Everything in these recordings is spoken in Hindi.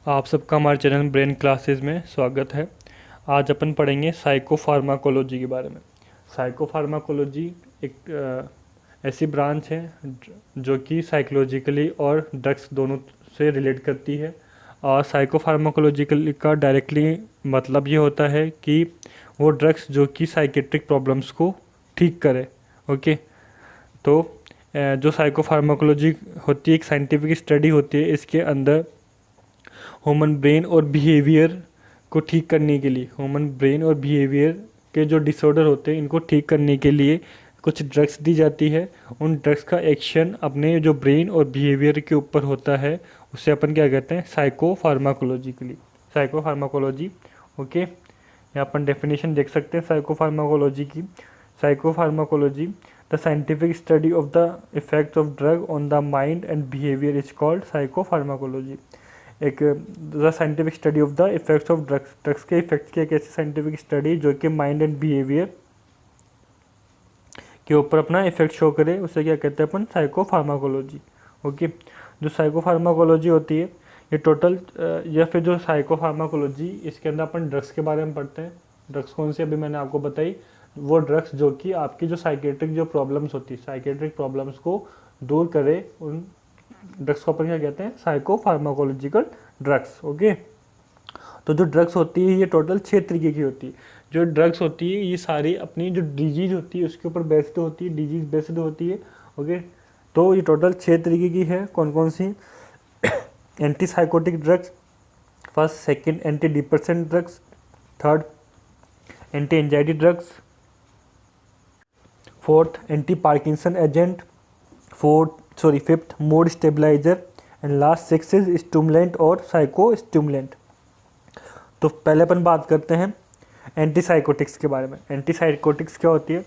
आप सबका हमारे चैनल ब्रेन क्लासेस में स्वागत है। आज अपन पढ़ेंगे साइकोफार्माकोलॉजी के बारे में। साइकोफार्माकोलॉजी एक ऐसी ब्रांच है जो कि साइकोलॉजिकली और ड्रग्स दोनों से रिलेट करती है। और साइकोफार्माकोलॉजिकल का डायरेक्टली मतलब ये होता है कि वो ड्रग्स जो कि साइकेट्रिक प्रॉब्लम्स को ठीक करे। ओके, तो जो साइकोफार्माकोलॉजी होती है एक साइंटिफिक स्टडी होती है। इसके अंदर ह्यूमन ब्रेन और बिहेवियर को ठीक करने के लिए, ह्यूमन ब्रेन और बिहेवियर के जो डिसऑर्डर होते हैं इनको ठीक करने के लिए कुछ ड्रग्स दी जाती है। उन ड्रग्स का एक्शन अपने जो ब्रेन और बिहेवियर के ऊपर होता है उसे अपन क्या कहते हैं, साइकोफार्माकोलॉजिकली साइकोफार्माकोलॉजी। ओके, यहाँ अपन डेफिनेशन देख सकते हैं साइकोफार्माकोलॉजी की। Psychopharmacology, the scientific study of the effects of drug on the mind and behaviour is called psychopharmacology. एक the scientific study of the effects of drugs, drugs के इफेक्ट्स की एक ऐसी साइंटिफिक स्टडी जो कि माइंड एंड बिहेवियर के ऊपर अपना इफेक्ट शो करे, उसे क्या कहते हैं अपन, साइकोफार्माकोलॉजी। ओके, जो साइकोफार्माकोलॉजी होती है ये टोटल या फिर जो साइकोफार्माकोलॉजी, इसके अंदर अपन ड्रग्स के बारे में पढ़ते हैं। ड्रग्स कौन सी अभी मैंने आपको बताई, वो ड्रग्स जो कि आपकी जो साइकेट्रिक जो प्रॉब्लम्स होती है, साइकेट्रिक प्रॉब्लम्स को दूर करे, उन ड्रग्स को अपन क्या कहते हैं, साइकोफार्माकोलॉजिकल ड्रग्स। ओके, तो जो ड्रग्स होती है ये टोटल 6 तरीके की होती है। जो ड्रग्स होती है ये सारी अपनी जो डिजीज होती है उसके ऊपर बेस्ड होती है, डिजीज बेस्ड होती है। ओके, तो ये टोटल 6 तरीके की है। कौन कौन सी? Anti psychotic drugs, first, second anti depressant drugs, third anti anxiety drugs, fourth anti Parkinson agent, fifth mood stabiliser and last six is stimulant और साइको स्टिमुलेंट। तो पहले अपन बात करते हैं एंटी साइकोटिक्स के बारे में। एंटी साइकोटिक्स क्या होती है?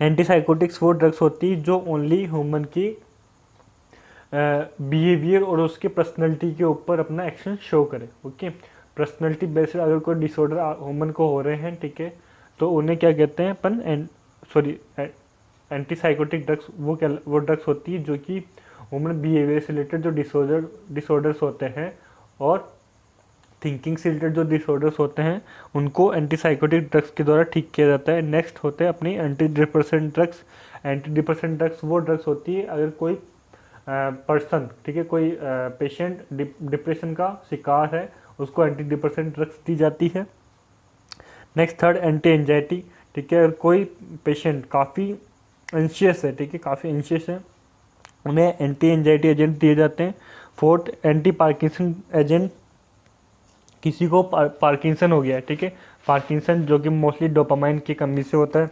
एंटी साइकोटिक्स वो ड्रग्स होती है जो ओनली ह्यूमन की बिहेवियर और उसकी पर्सनैलिटी के ऊपर अपना एक्शन शो करे। ओके, पर्सनैलिटी बेस्ड अगर कोई डिसऑर्डर ह्यूमन को हो रहे हैं, ठीक है, तो उन्हें क्या कहते हैं अपन, एंटी साइकोटिक ड्रग्स वो ड्रग्स होती है जो कि ह्यूमन बिहेवियर से रिलेटेड जो डिसऑर्डर्स होते हैं और थिंकिंग से रिलेटेड जो डिसऑर्डर्स होते हैं उनको एंटी साइकोटिक ड्रग्स के द्वारा ठीक किया जाता है। नेक्स्ट होते हैं अपनी anti depressant drugs. Anti depressant drugs वो ड्रग्स होती है अगर कोई पर्सन, ठीक है, कोई पेशेंट डिप्रेशन का शिकार है, उसको एंटी डिप्रेसेंट ड्रग्स दी जाती है। नेक्स्ट थर्ड एंटी एंजाइटी, ठीक है, अगर कोई पेशेंट काफ़ी एंशियस है, ठीक है, काफ़ी एंशियस है, उन्हें एंटी एंजाइटी एजेंट दिए जाते हैं। फोर्थ एंटी पार्किंसन एजेंट, किसी को पार्किंसन हो गया है, ठीक है, पार्किंसन जो कि मोस्टली डोपामाइन की कमी से होता है,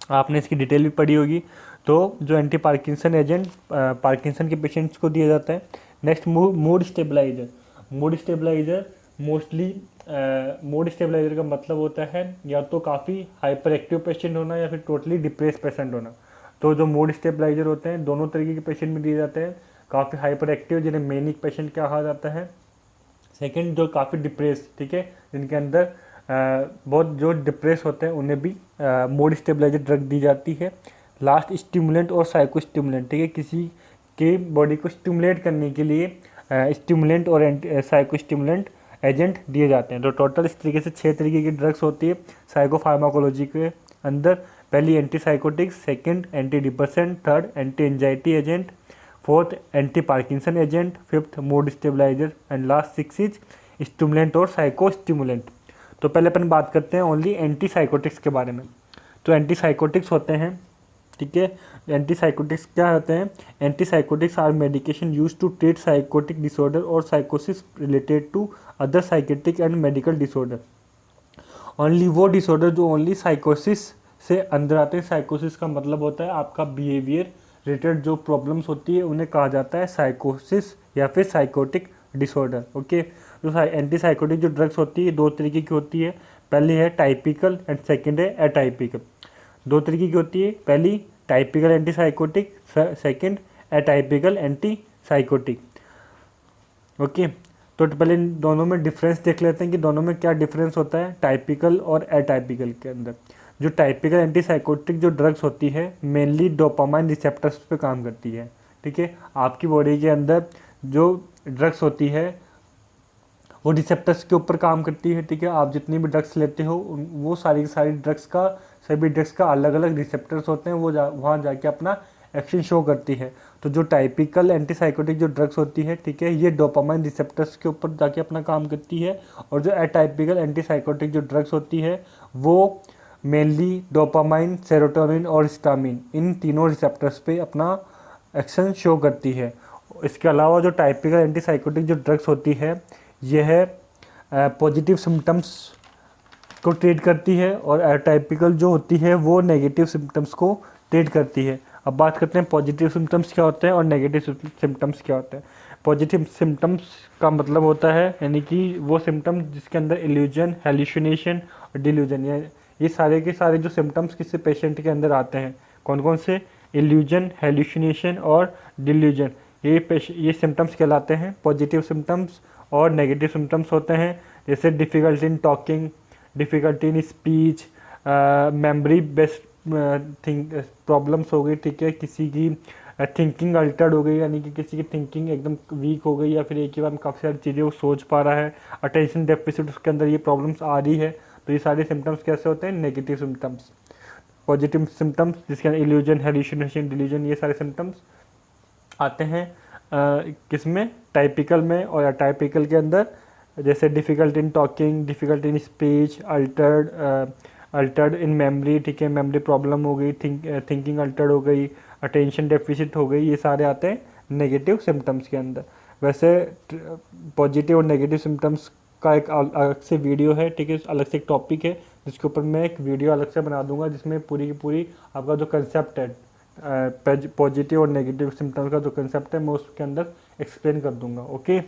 आपने इसकी डिटेल भी पढ़ी होगी। तो जो एंटी पार्किंसन एजेंट पार्किंसन के पेशेंट्स को दिया जाता है। Next mood stabiliser. Mood stabiliser mostly mood stabiliser का मतलब होता है या तो काफ़ी हाइपर एक्टिव पेशेंट होना या फिर टोटली डिप्रेस पेशेंट होना। तो जो मूड स्टेबलाइजर होते हैं दोनों तरीके के पेशेंट में दिए जाते हैं। काफ़ी हाइपर एक्टिव जिन्हें मेनिक पेशेंट कहा जाता है। सेकेंड जो काफ़ी डिप्रेस, ठीक है, जिनके अंदर बहुत जो डिप्रेस होते हैं उन्हें भी मूड स्टेबलाइजर ड्रग दी जाती है। लास्ट स्टिमुलेंट और साइको स्टिमुलेंट, ठीक है, किसी के बॉडी को स्टिमुलेट करने के लिए स्टिमुलेंट और साइको स्टिमुलेंट एजेंट दिए जाते हैं। तो टोटल इस तरीके से 6 तरीके की ड्रग्स होती है साइकोफार्माकोलॉजी के अंदर। पहली anti psychotics, second anti depressant, third anti anxiety agent, fourth anti Parkinson agent, fifth mood stabiliser and last six is stimulant और साइको स्टिमुलेंट। तो पहले अपन बात करते हैं ओनली एंटी साइकोटिक्स के बारे में। तो एंटी साइकोटिक्स होते हैं, ठीक है, एंटी साइकोटिक्स क्या होते हैं? Anti psychotics are medication use to treat psychotic disorder और साइकोसिस related to other psychiatric and medical disorder. Only वो डिसऑर्डर जो ओनली साइकोसिस से अंदर आते हैं। साइकोसिस का मतलब होता है आपका बिहेवियर रिलेटेड जो प्रॉब्लम्स होती है उन्हें कहा जाता है साइकोसिस या फिर साइकोटिक डिसऑर्डर। ओके, तो एंटी साइकोटिक जो ड्रग्स होती है 2 तरीके की होती है। पहली है टाइपिकल एंड सेकेंड है एटाइपिकल। 2 तरीके की होती है, पहली typical anti psychotic, second atypical anti psychotic. Okay, तो पहले इन दोनों में डिफरेंस देख लेते हैं कि दोनों में क्या डिफरेंस होता है टाइपिकल और एटाइपिकल के अंदर। जो टाइपिकल एंटी साइकोटिक जो ड्रग्स होती है मेनली डोपामाइन रिसेप्टर्स पे काम करती है, ठीक है। आपकी बॉडी के अंदर जो ड्रग्स होती है वो रिसेप्टर्स के ऊपर काम करती है, ठीक है। आप जितनी भी ड्रग्स लेते हो वो सारी की सारी सभी ड्रग्स का अलग अलग रिसेप्टर्स होते हैं, वो वहाँ जाके अपना एक्शन शो करती है। तो जो टाइपिकल एंटीसाइकोटिक जो ड्रग्स होती है, ठीक है, ये डोपामाइन रिसेप्टर्स के ऊपर जाके अपना काम करती है। और जो एटाइपिकल एंटीसाइकोटिक जो ड्रग्स होती है वो मेनली डोपामाइन, सेरोटोनिन और हिस्टामिन, इन तीनों रिसेप्टर्स पे अपना एक्शन शो करती है। इसके अलावा जो टाइपिकल एंटीसाइकोटिक जो ड्रग्स होती है यह पॉजिटिव सिम्टम्स को ट्रीट करती है, और एटाइपिकल जो होती है वो नेगेटिव सिम्टम्स को ट्रीट करती है। अब बात करते हैं पॉजिटिव सिम्टम्स क्या होते हैं और नेगेटिव सिम्टम्स क्या होते हैं। पॉजिटिव सिम्टम्स का मतलब होता है यानी कि वो सिम्टम्स जिसके अंदर इल्यूजन, हेल्यूसिनेशन और डिल्यूजन, ये सारे के सारे जो सिम्टम्स किसी पेशेंट के अंदर आते हैं, कौन कौन से, इल्यूजन, हेल्यूसिनेशन और डिल्यूजन, ये सिम्टम्स कहलाते हैं पॉजिटिव सिम्टम्स। और नेगेटिव सिम्टम्स होते हैं जैसे difficulty in talking, difficulty in speech, memory based think problems हो गई, ठीक है, किसी की थिंकिंग अल्टर्ड हो गई, यानी कि किसी की थिंकिंग एकदम वीक हो गई, या फिर एक ही बार में काफ़ी सारी चीज़ें वो सोच पा रहा है, अटेंशन डेफिसिट उसके अंदर ये प्रॉब्लम्स आ रही है। तो ये सारे सिम्टम्स कैसे होते हैं, नेगेटिव सिम्टम्स। पॉजिटिव सिम्टम्स जिसके अंदर इल्यूजन, हेल्यूसिनेशन, डिल्यूजन, ये सारे सिम्टम्स आते हैं किसमें, टाइपिकल में। और अटाइपिकल के अंदर जैसे difficult in talking, difficult in speech, Altered in memory, ठीक है, मेमोरी प्रॉब्लम हो गई, थिंकिंग अल्टर्ड हो गई, अटेंशन डेफिसिट हो गई, ये सारे आते हैं नेगेटिव सिम्टम्स के अंदर। वैसे पॉजिटिव और नेगेटिव सिम्टम्स का एक अलग से वीडियो है, ठीक है, अलग से एक टॉपिक है जिसके ऊपर मैं एक वीडियो अलग से बना दूंगा, जिसमें पूरी की पूरी आपका जो कंसेप्ट है पॉजिटिव और नेगेटिव सिम्टम्स का जो कंसेप्ट है मैं उसके अंदर एक्सप्लेन कर दूंगा। ओके,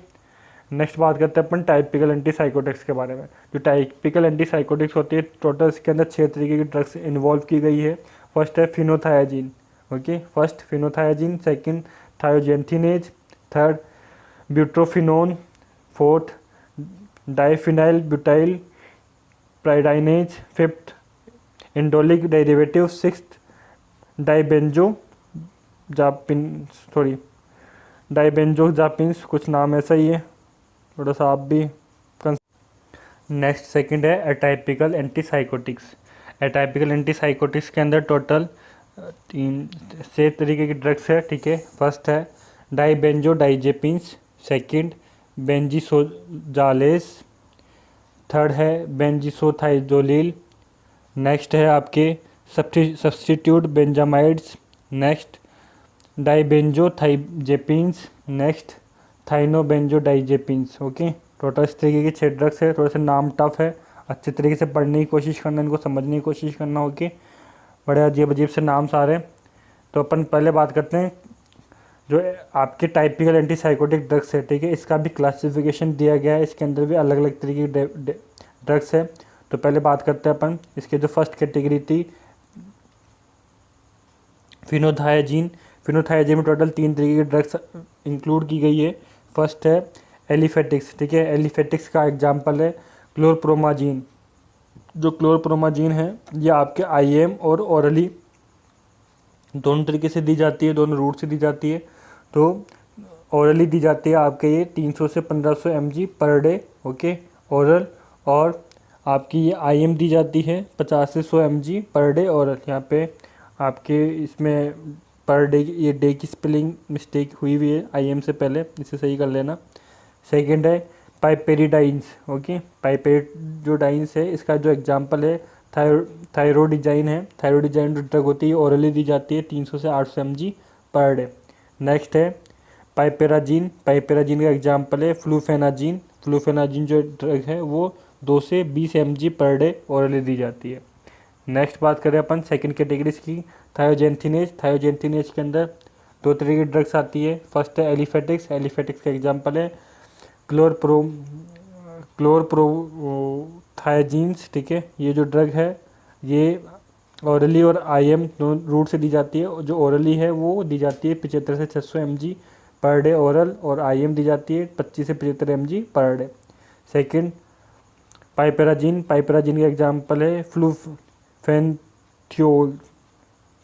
नेक्स्ट बात करते हैं अपन टाइपिकल एंटीसाइकोटिक्स के बारे में। जो टाइपिकल एंटीसाइकोटिक्स होती है, टोटल इसके अंदर 6 तरीके की ड्रग्स इन्वॉल्व की गई है। फर्स्ट है phenothiazine, okay, first phenothiazine, second thioxanthenes, third butyrophenone, fourth diphenyl butyl piperidines, fifth indolic derivative, sixth dibenzoxazepines, कुछ नाम ऐसा ही है, थोड़ा सा आप भी। नेक्स्ट सेकंड है एटाइपिकल एंटीसाइकोटिक्स। एटाइपिकल एंटीसाइकोटिक्स के अंदर टोटल 6 तरीके की ड्रग्स है, ठीक है। फर्स्ट है डाइबेंजोडाइजेपिन्स, सेकंड बेंजीसोजालेस, थर्ड है बेंजीसोथाइजोलिल, नेक्स्ट है आपके substitute benzamides, next dibenzothiazepines, next thienobenzodiazepines. Okay, total इस तरीके के 6 ड्रग्स है। थोड़ा सा नाम टफ है, अच्छे तरीके से पढ़ने की कोशिश करना, इनको समझने की कोशिश करना। ओके, बड़े अजीब अजीब से नाम सारे। तो अपन पहले बात करते हैं जो आपके टाइपिकल एंटीसाइकोटिक ड्रग्स है, ठीक है, इसका भी क्लासिफिकेशन दिया गया है, इसके अंदर भी अलग अलग तरीके के ड्रग्स है। तो पहले बात करते हैं अपन इसके जो फर्स्ट कैटेगरी थी फिनोथायाजिन। फिनोथायाजिन में टोटल 3 तरीके की ड्रग्स इंक्लूड की गई है। फर्स्ट है एलिफेटिक्स, ठीक है, एलिफेटिक्स का एग्जांपल है क्लोरप्रोमाजिन। जो क्लोरप्रोमाजिन है ये आपके आईएम और ओरली दोनों तरीके से दी जाती है, दोनों रूट से दी जाती है। तो ओरली दी जाती है आपके ये 300 से 1500 mg पर डे, ओके, ओरल। और आपकी ये आईएम दी जाती है 50 से 100 mg पर डे ओरल। यहाँ पे आपके इसमें पर डे ये डे की स्पेलिंग मिस्टेक हुई हुई है आईएम से पहले, इसे सही कर लेना। सेकंड है पाइपेरिडाइंस, ओके, पाइपेरिडोडाइंस है, इसका जो एग्जांपल है थायरोडिजाइन है। थायरोडिजाइन जो ड्रग होती है ओरली दी जाती है 300 से 800 mg पर डे। नेक्स्ट है पाइपेराजिन। पाइपेराजिन का एग्जांपल है फ्लूफेनाजिन। फ्लूफेनाजिन जो ड्रग है वो 2 से 20 mg पर डे ओरली दी जाती है। नेक्स्ट बात करें अपन सेकंड कैटेगरीज की, थायोजेंथिनेज। थायोजेंथिनेज के अंदर 2 तरह की ड्रग्स आती है। फर्स्ट है एलिफेटिक्स। एलिफेटिक्स का एग्जांपल है क्लोरप्रोथायाजिन्स, ठीक है। ये जो ड्रग है ये ओरली और आईएम दोनों रूट से दी जाती है। जो ओरली है वो दी जाती है 75 से 600 mg पर डे ओरल, और आईएम दी जाती है 25 से 75 mg पर डे। सेकंड पाइपेराजिन। पाइपेराजिन का एग्जांपल है फ्लूफेनथियोल,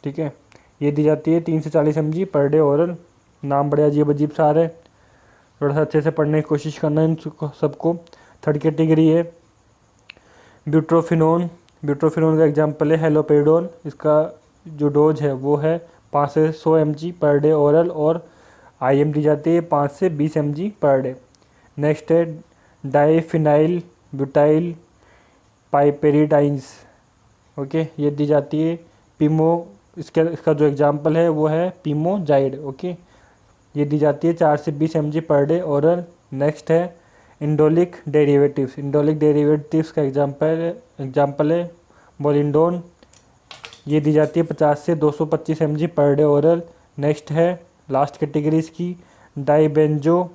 ठीक है, ये दी जाती है 3 से 40 mg पर डे ओरल। नाम बड़े अजीब अजीब सा आ रहे, थोड़ा सा अच्छे से पढ़ने की कोशिश करना इन सबको। थर्ड कैटेगरी है ब्यूट्रोफिनोन। ब्यूट्रोफिनोन का एग्जांपल है हेलोपेरिडोन। इसका जो डोज है वो है 5 से 100 mg पर डे ओरल, और IM दी जाती है 5 से 20 mg पर डे। नेक्स्ट है डाइफिनाइल ब्यूटाइल पाइपेरिडाइंस। ओके, ये दी जाती है पीमो, इसका जो एग्जांपल है वो है पीमोजाइड। ओके, ये दी जाती है 4 से 20 mg पर डे ओरल। नेक्स्ट है इंडोलिक डेरिवेटिव्स। इंडोलिक डेरिवेटिव्स का एग्जांपल है बोलिंडोन। ये दी जाती है 50 से 225 mg पर डे ओरल। नेक्स्ट है लास्ट कैटेगरी इसकी डाइबेंजो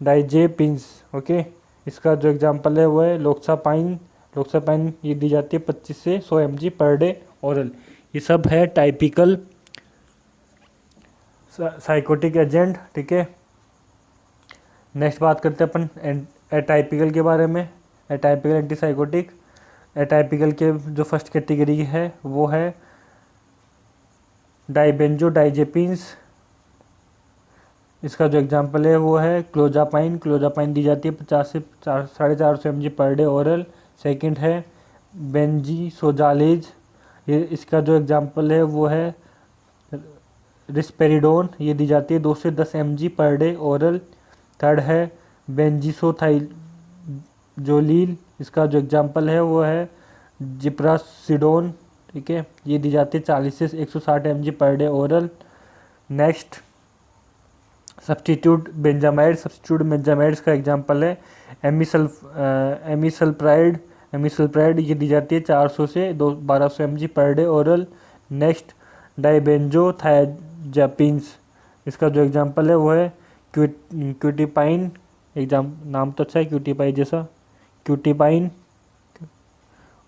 डाइजेपिन्स। ओके, इसका जो एग्जांपल है वो है लोक्सापाइन। लोक्सापाइन ये दी जाती है 25 से 100 mg पर डे ओरल। ये सब है टाइपिकल साइकोटिक एजेंट। ठीक है, नेक्स्ट बात करते हैं अपन एटाइपिकल के बारे में। एटाइपिकल एंटीसाइकोटिक। एटाइपिकल के जो फर्स्ट कैटेगरी है वो है डाइबेंजोडाइजेपिन्स। इसका जो एग्जांपल है वो है क्लोजापाइन। क्लोजापाइन दी जाती है 50 से 450 mg पर डे ओरल। सेकंड है बेंजीसोजालेज। ये इसका जो एग्जांपल है वो है रिस्पेरिडोन। ये दी जाती है 2 से 10 mg पर डे ओरल। थर्ड है बेंजीसोथाइजोलिल। इसका जो एग्जांपल है वो है जिप्रासिडोन। ठीक है, ये दी जाती है 40 से 160 mg पर day oral. Next substitute benzamide. Substitute benzamides का एग्जांपल है एमिसल्प्राइड। एमिसल्प्राइड ये दी जाती है 400 से 1200 mg पर डे ओरल। नेक्स्ट डाइबेंजोथाइजापिन्स। इसका जो एग्जांपल है वो है क्यूटिपाइन। नाम तो अच्छा है क्यूटिपाइन जैसा, क्यूटिपाइन।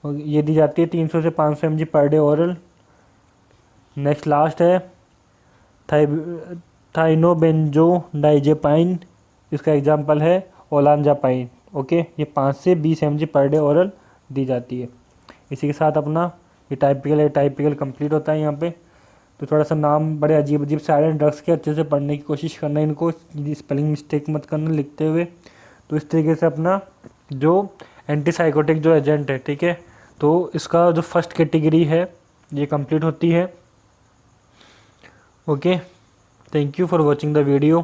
ये दी जाती है 300 से 500 mg पर डे ओरल। नेक्स्ट लास्ट है थाइनोबेंजोडाइजेपाइन। इसका एग्जांपल है ओलांजापाइन। ओके, ये 5 से 20 mg पर डे ओरल दी जाती है। इसी के साथ अपना ये टाइपिकल कंप्लीट होता है यहाँ पे। तो थोड़ा सा नाम बड़े अजीब अजीब साइलेंट ड्रग्स के अच्छे से पढ़ने की कोशिश करना, इनको स्पेलिंग मिस्टेक मत करना लिखते हुए। तो इस तरीके से अपना जो एंटीसाइकोटिक जो एजेंट है, ठीक है, तो इसका जो फर्स्ट कैटेगरी है ये कंप्लीट होती है। Okay, thank you for watching the video.